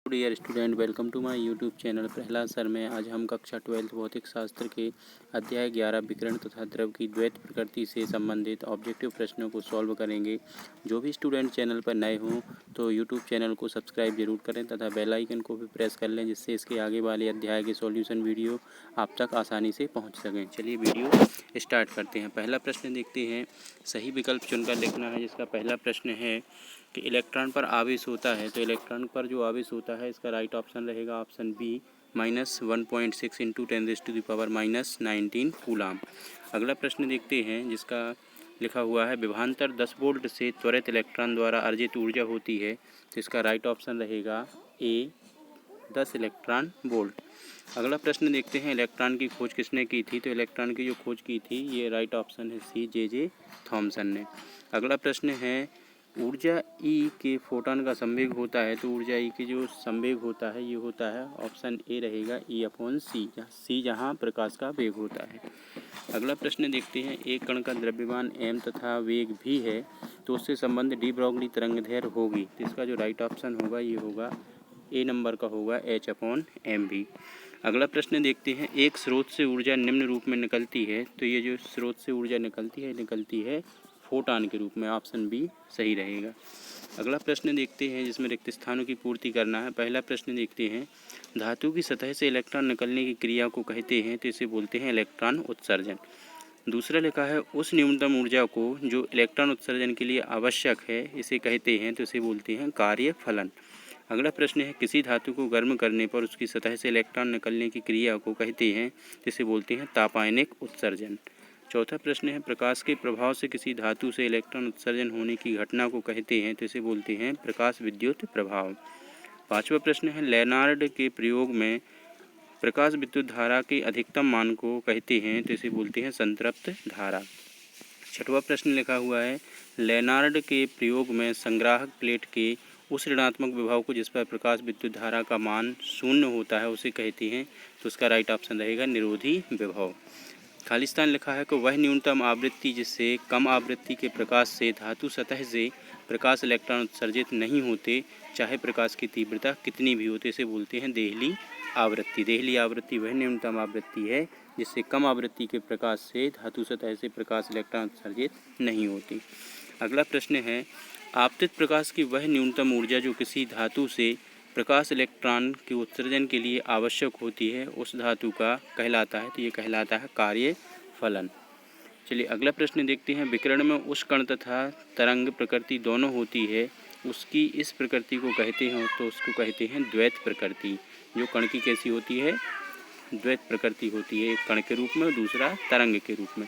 Dear student, welcome to my YouTube channel Prahlad sir में। आज हम कक्षा 12 भौतिक शास्त्र के अध्याय 11 विकिरण तथा द्रव की द्वैत प्रकृति से संबंधित ऑब्जेक्टिव प्रश्नों को सॉल्व करेंगे। जो भी स्टूडेंट चैनल पर नए हों तो यूट्यूब चैनल को सब्सक्राइब जरूर करें तथा बेल आइकन को भी प्रेस कर लें, जिससे इसके आगे वाले अध्याय के सॉल्यूशन वीडियो आप तक आसानी से पहुँच सकें। चलिए वीडियो स्टार्ट करते हैं। पहला प्रश्न देखते हैं। सही विकल्प चुनकर लिखना है। जिसका पहला प्रश्न है कि इलेक्ट्रॉन पर आवेश होता है, तो इलेक्ट्रॉन पर जो आवेश होता है इसका राइट ऑप्शन रहेगा ऑप्शन बी -1.6 इंटू 10⁻⁻19 कूलाम। अगला प्रश्न देखते हैं, जिसका लिखा हुआ है विभवांतर 10 वोल्ट से त्वरित इलेक्ट्रॉन द्वारा अर्जित ऊर्जा होती है, तो इसका राइट ऑप्शन रहेगा ए 10 इलेक्ट्रॉन वोल्ट। अगला प्रश्न देखते हैं, इलेक्ट्रॉन की खोज किसने की थी, तो इलेक्ट्रॉन की जो खोज की थी ये राइट ऑप्शन है सी जे थॉमसन ने। अगला प्रश्न है ऊर्जा ई के फोटॉन का संवेग होता है, तो ऊर्जा ई के जो संवेग होता है ये होता है ऑप्शन ए रहेगा E/c, सी जहाँ प्रकाश का वेग होता है। अगला प्रश्न देखते हैं, एक कण का द्रव्यमान m तथा वेग भी है, तो उससे संबंध डी ब्रॉगली तरंगदैर्घ्य होगी, तो इसका जो राइट ऑप्शन होगा ये होगा ए नंबर का होगा H/mv। अगला प्रश्न देखते हैं, एक स्रोत से ऊर्जा निम्न रूप में निकलती है, तो ये जो स्रोत से ऊर्जा निकलती है फोटॉन के रूप में, ऑप्शन बी सही रहेगा। अगला प्रश्न देखते हैं, जिसमें रिक्त स्थानों की पूर्ति करना है। पहला प्रश्न देखते हैं, धातु की सतह से इलेक्ट्रॉन निकलने की क्रिया को कहते हैं, तो इसे बोलते हैं इलेक्ट्रॉन उत्सर्जन। दूसरा लिखा है उस न्यूनतम ऊर्जा को जो इलेक्ट्रॉन उत्सर्जन के लिए आवश्यक है इसे कहते हैं, तो इसे बोलते हैं कार्य फलन। अगला प्रश्न है, किसी धातु को गर्म करने पर उसकी सतह से इलेक्ट्रॉन निकलने की क्रिया को कहते हैं, जिसे बोलते हैं तापायनिक उत्सर्जन। चौथा प्रश्न है, प्रकाश के प्रभाव से किसी धातु से इलेक्ट्रॉन उत्सर्जन होने की घटना को कहते हैं, तो इसे बोलते हैं प्रकाश विद्युत प्रभाव। पांचवा प्रश्न है, लेनार्ड के प्रयोग में प्रकाश विद्युत धारा के अधिकतम मान को कहते हैं, तो इसे बोलते हैं संतृप्त धारा। छठवां प्रश्न लिखा हुआ है, लेनार्ड के प्रयोग में संग्राहक प्लेट के उस ऋणात्मक विभव को जिस पर प्रकाश विद्युत धारा का मान 0 होता है उसे कहते हैं, तो उसका राइट ऑप्शन रहेगा निरोधी विभव। खालिस्तान लिखा है कि वह न्यूनतम आवृत्ति जिससे कम आवृत्ति के प्रकाश से धातु सतह से प्रकाश इलेक्ट्रॉन उत्सर्जित नहीं होते, चाहे प्रकाश की तीव्रता कितनी भी होती, इसे बोलते हैं देहली आवृत्ति। देहली आवृत्ति वह न्यूनतम आवृत्ति है जिससे कम आवृत्ति के प्रकाश से धातु सतह से प्रकाश इलेक्ट्रॉन उत्सर्जित नहीं होती। अगला प्रश्न है, आपतित प्रकाश की वह न्यूनतम ऊर्जा जो किसी धातु से प्रकाश इलेक्ट्रॉन के उत्सर्जन के लिए आवश्यक होती है उस धातु का कहलाता है, तो ये कहलाता है कार्य फलन। चलिए अगला प्रश्न देखते हैं, विकिरण में उस कण तथा तरंग प्रकृति दोनों होती है, उसकी इस प्रकृति को कहते हैं, तो उसको कहते हैं द्वैत प्रकृति। जो कण की कैसी होती है, द्वैत प्रकृति होती है, एक कण के रूप में और दूसरा तरंग के रूप में।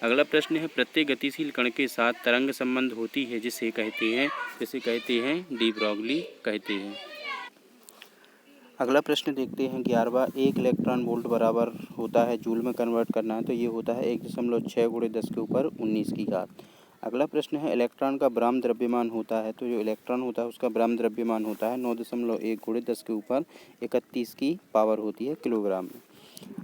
अगला प्रश्न है, प्रत्येक गतिशील कण के साथ तरंग संबंध होती है जिसे कहते हैं डी ब्रॉगली कहते हैं। अगला प्रश्न देखते हैं 11वां, एक इलेक्ट्रॉन वोल्ट बराबर होता है जूल में कन्वर्ट करना है, तो ये होता है 1.6 × 10⁻19 की घात। अगला प्रश्न है, इलेक्ट्रॉन का ब्राह्म द्रव्यमान होता है, तो जो इलेक्ट्रॉन होता है उसका ब्राह्म द्रव्यमान होता है 9.1 × 10⁻31 की पावर होती है किलोग्राम में।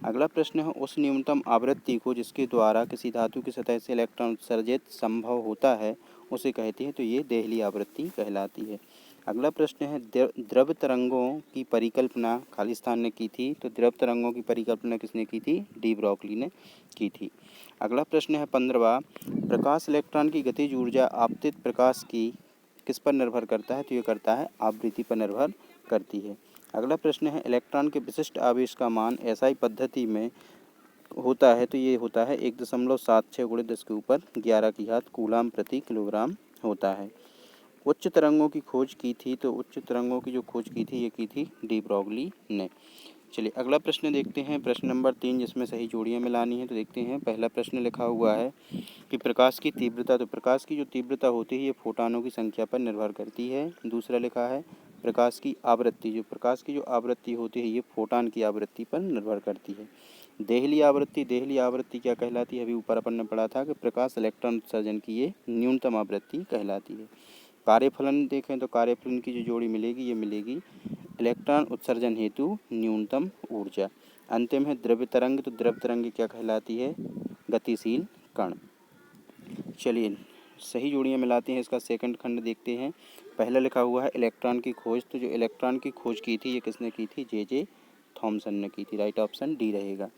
अगला प्रश्न है, उस न्यूनतम आवृत्ति को जिसके द्वारा किसी धातु की सतह से इलेक्ट्रॉन उत्सर्जित संभव होता है उसे कहते हैं, तो ये देहली आवृत्ति कहलाती है। अगला प्रश्न है, द्रव तरंगों की परिकल्पना खालिस्तान ने की थी, तो द्रव तरंगों की परिकल्पना किसने की थी, डी ब्रॉगली ने की थी। अगला प्रश्न है 15वां, प्रकाश इलेक्ट्रॉन की गतिज ऊर्जा आपतित प्रकाश की किस पर निर्भर करता है, तो ये करता है आवृत्ति पर निर्भर करती है। अगला प्रश्न है, इलेक्ट्रॉन के विशिष्ट आवेश का मान एसआई पद्धति में होता है, तो ये होता है 1.76 × 10⁻11 की घात कूलाम प्रति किलोग्राम होता है। उच्च तरंगों की खोज की थी, तो उच्च तरंगों की जो खोज की थी ये की थी डी ब्रॉगली ने। चलिए अगला प्रश्न देखते हैं, प्रश्न नंबर 3, जिसमें सही जोड़ियां मिलानी है। तो देखते हैं, पहला प्रश्न लिखा हुआ है कि प्रकाश की तीव्रता, तो प्रकाश की जो तीव्रता होती है ये फोटानों की संख्या पर निर्भर करती है। दूसरा लिखा है प्रकाश की आवृत्ति, जो प्रकाश की जो आवृत्ति होती है ये फोटान की आवृत्ति पर निर्भर करती है। देहली आवृत्ति क्या कहलाती है, अभी ऊपर अपन ने पढ़ा था कि प्रकाश इलेक्ट्रॉन उत्सर्जन की ये न्यूनतम आवृत्ति कहलाती है। कार्यफलन देखें तो कार्यफलन की जो जोड़ी मिलेगी ये मिलेगी इलेक्ट्रॉन उत्सर्जन हेतु न्यूनतम ऊर्जा। अंतिम है द्रव्य तरंग, तो द्रव्य तरंग क्या कहलाती है, गतिशील कण। चलिए सही जोड़ियां मिलाते हैं, इसका सेकंड खंड देखते हैं। पहला लिखा हुआ है इलेक्ट्रॉन की खोज, तो जो इलेक्ट्रॉन की खोज की थी ये किसने की थी, जे थॉमसन ने की थी। राइट ऑप्शन डी रहेगा।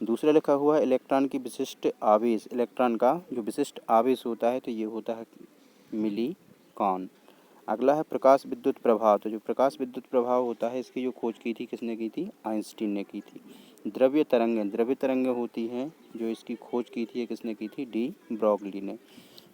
दूसरा लिखा हुआ है इलेक्ट्रॉन की विशिष्ट आवेश, इलेक्ट्रॉन का जो विशिष्ट आवेश होता है तो ये होता है मिलीकॉन। अगला है प्रकाश विद्युत प्रभाव, तो जो प्रकाश विद्युत प्रभाव होता है इसकी जो खोज की थी किसने की थी, आइंस्टीन ने की थी। द्रव्य तरंगें, द्रव्य तरंगें होती हैं जो इसकी खोज की थी ये किसने की थी, डी ब्रॉगली ने।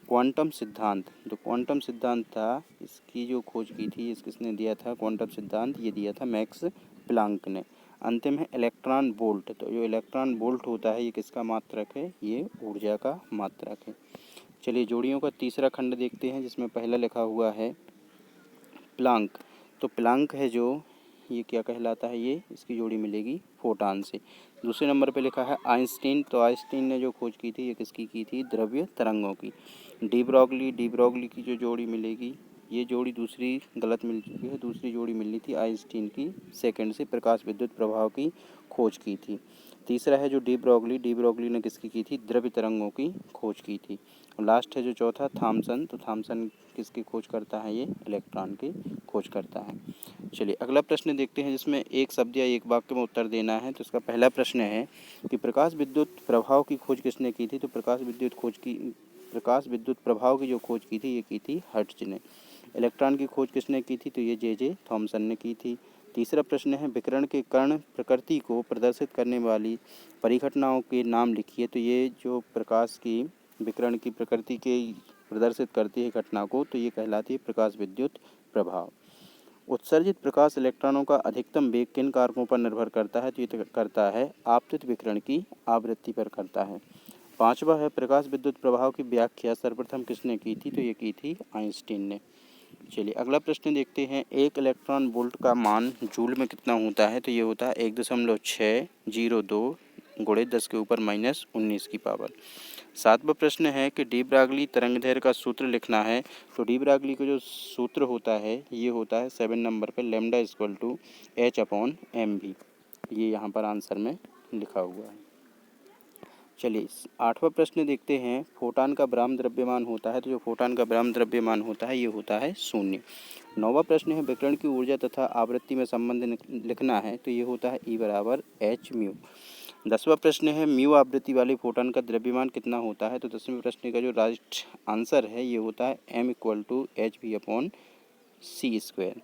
क्वांटम सिद्धांत, जो क्वांटम सिद्धांत था इसकी जो खोज की थी इस किसने दिया था, क्वांटम सिद्धांत ये दिया था मैक्स प्लांक ने। अंतिम है इलेक्ट्रॉन वोल्ट, तो जो इलेक्ट्रॉन वोल्ट होता है ये किसका मात्रक है, ये ऊर्जा का मात्रक है। चलिए जोड़ियों का तीसरा खंड देखते हैं जिसमें पहला लिखा हुआ है प्लांक, तो प्लांक है जो ये क्या कहलाता है, ये इसकी जोड़ी मिलेगी फोटान से। दूसरे नंबर पे लिखा है आइंस्टीन, तो आइंस्टीन ने जो खोज की थी ये किसकी की थी, द्रव्य तरंगों की। डी ब्रॉगली की जो जोड़ी मिलेगी, ये जोड़ी दूसरी गलत मिल चुकी है, दूसरी जोड़ी मिलनी थी आइंस्टीन की सेकंड से, प्रकाश विद्युत प्रभाव की खोज की थी। तीसरा है जो डी ब्रॉगली ने किसकी की थी, द्रव्य तरंगों की खोज की थी। और लास्ट है जो चौथा थॉमसन, तो थॉमसन किसकी खोज करता है, ये इलेक्ट्रॉन की खोज करता है। चलिए अगला प्रश्न देखते हैं जिसमें एक शब्द या एक वाक्य में उत्तर देना है। तो इसका पहला प्रश्न है कि प्रकाश विद्युत प्रभाव की खोज किसने की थी, तो प्रकाश विद्युत प्रभाव की जो खोज की थी ये की थी हर्ट्ज ने। इलेक्ट्रॉन की खोज किसने की थी, तो ये जे थॉमसन ने की थी। तीसरा प्रश्न है विकिरण के कण प्रकृति को प्रदर्शित करने वाली परिघटनाओं के नाम लिखिए, तो ये जो प्रकाश की विकिरण की प्रकृति के प्रदर्शित करती है घटना को, तो ये कहलाती है प्रकाश विद्युत प्रभाव। उत्सर्जित प्रकाश इलेक्ट्रॉनों का अधिकतम वेग किन कारकों पर निर्भर करता है, तो ये करता है आपतित विकिरण की आवृत्ति पर करता है। पांचवा है प्रकाश विद्युत प्रभाव की व्याख्या सर्वप्रथम किसने की थी, तो ये की थी आइंस्टीन ने। चलिए अगला प्रश्न देखते हैं, एक इलेक्ट्रॉन वोल्ट का मान जूल में कितना होता है, तो ये होता है 1.602 गुणे 10 के ऊपर -19 की पावर। सातवां प्रश्न है कि डी ब्रागली तरंगदैर्घ्य का सूत्र लिखना है, तो डी ब्रागली का जो सूत्र होता है ये होता है 7 नंबर पे लैम्डा = h/mv, ये यहाँ पर आंसर में लिखा हुआ है। चलिए आठवां प्रश्न देखते हैं, फोटान का ब्राह्म द्रव्यमान होता है, तो जो फोटान का ब्राह्म द्रव्यमान होता है ये होता है 0। नौवां प्रश्न है विकिरण की ऊर्जा तथा आवृत्ति में संबंध लिखना है, तो ये होता है E = h μ। 10वां प्रश्न है म्यू आवृत्ति वाले फोटान का द्रव्यमान कितना होता है, तो 10वें प्रश्न का जो राइट आंसर है ये होता है m = hv/c²।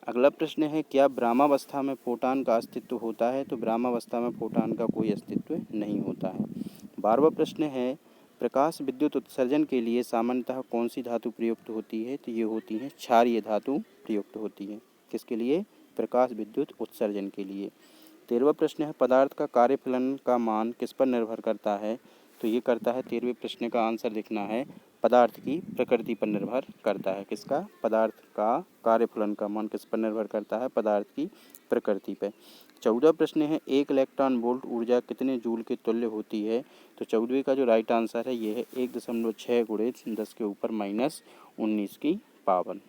अगला प्रश्न है क्या ब्रह्मावस्था में फोटान का अस्तित्व होता है, तो ब्रह्मावस्था में फोटान का कोई अस्तित्व नहीं होता है। 12वां प्रश्न है प्रकाश विद्युत उत्सर्जन के लिए सामान्यतः कौन सी धातु प्रयुक्त होती है, तो ये होती है क्षारीय धातु प्रयुक्त होती है। किसके लिए, प्रकाश विद्युत उत्सर्जन के लिए। 13वां प्रश्न है पदार्थ का कार्यफलन का मान किस पर निर्भर करता है, तो ये करता है 13वें प्रश्न का आंसर लिखना है पदार्थ की प्रकृति पर निर्भर करता है। किसका, पदार्थ का कार्यफलन का मान किस पर निर्भर करता है, पदार्थ की प्रकृति पर। 14वां प्रश्न है एक इलेक्ट्रॉन वोल्ट ऊर्जा कितने जूल के तुल्य होती है, तो 14वें का जो राइट आंसर है ये है 1.6 गुणे 10 के ऊपर -19 की पावर,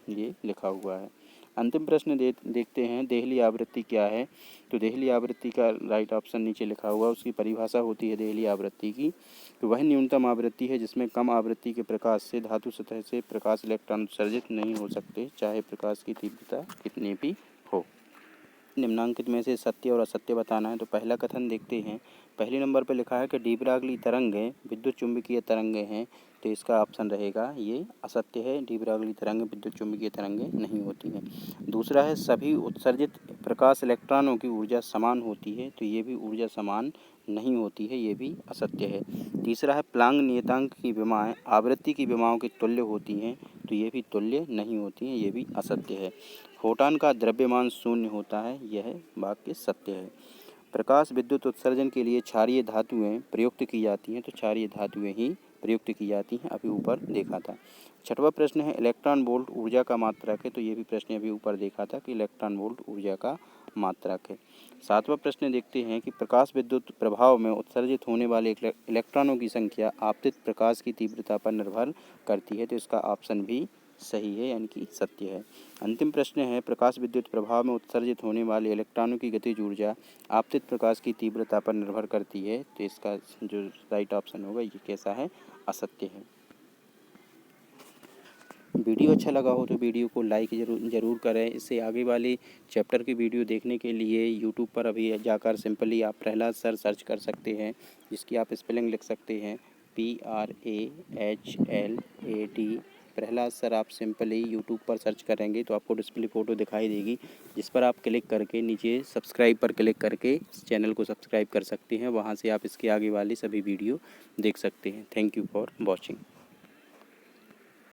ये लिखा हुआ है। अंतिम प्रश्न देखते हैं देहली आवृत्ति क्या है, तो देहली आवृत्ति का राइट ऑप्शन नीचे लिखा हुआ, उसकी परिभाषा होती है देहली आवृत्ति की, तो वह न्यूनतम आवृत्ति है जिसमें कम आवृत्ति के प्रकाश से धातु सतह से प्रकाश इलेक्ट्रॉन उत्सर्जित नहीं हो सकते, चाहे प्रकाश की तीव्रता कितनी भी हो। निम्नांकित में से सत्य और असत्य बताना है, तो पहला कथन देखते हैं। पहले नंबर पर लिखा है कि डी ब्रागली तरंगें विद्युत चुंबकीय तरंगें हैं, तो इसका ऑप्शन रहेगा ये असत्य है, डी ब्रागली तरंगें विद्युत चुंबकीय तरंगें नहीं होती हैं। दूसरा है सभी उत्सर्जित प्रकाश इलेक्ट्रॉनों की ऊर्जा समान होती है, तो ये भी ऊर्जा समान नहीं होती है, ये भी असत्य है। तीसरा है प्लांक नियतांक की विमाएँ आवृत्ति की विमाओं के तुल्य होती हैं, तो ये भी तुल्य नहीं होती हैं, ये भी असत्य है। फोटान का द्रव्यमान 0 होता है, यह वाक्य सत्य है। प्रकाश विद्युत उत्सर्जन के लिए क्षारीय धातुएं प्रयुक्त की जाती हैं, तो क्षारीय धातुएं ही प्रयुक्त की जाती हैं, अभी ऊपर देखा था। 6वां प्रश्न है इलेक्ट्रॉन वोल्ट ऊर्जा का मात्रक है, तो ये भी प्रश्न अभी ऊपर देखा था कि इलेक्ट्रॉन वोल्ट ऊर्जा का मात्रक है। 7वां प्रश्न देखते हैं कि प्रकाश विद्युत प्रभाव में उत्सर्जित होने वाले इलेक्ट्रॉनों की संख्या आपतित प्रकाश की तीव्रता पर निर्भर करती है, तो इसका ऑप्शन भी सही है, यानी कि सत्य है। अंतिम प्रश्न है प्रकाश विद्युत प्रभाव में उत्सर्जित होने वाले इलेक्ट्रॉनों की गतिज ऊर्जा आपतित प्रकाश की तीव्रता पर निर्भर करती है, तो इसका जो राइट ऑप्शन होगा ये कैसा है, असत्य है। वीडियो अच्छा लगा हो तो वीडियो को लाइक ज़रूर करें। इससे आगे वाले चैप्टर की वीडियो देखने के लिए यूट्यूब पर अभी जाकर सिंपली आप प्रहलाद सर सर्च कर सकते हैं, जिसकी आप स्पेलिंग लिख सकते हैं PRAHLAD। प्रहलाद सर आप सिंपली यूट्यूब पर सर्च करेंगे तो आपको डिस्प्ले फ़ोटो दिखाई देगी, जिस पर आप क्लिक करके नीचे सब्सक्राइब पर क्लिक करके इस चैनल को सब्सक्राइब कर सकते हैं। वहाँ से आप इसके आगे वाली सभी वीडियो देख सकते हैं। Thank you for watching.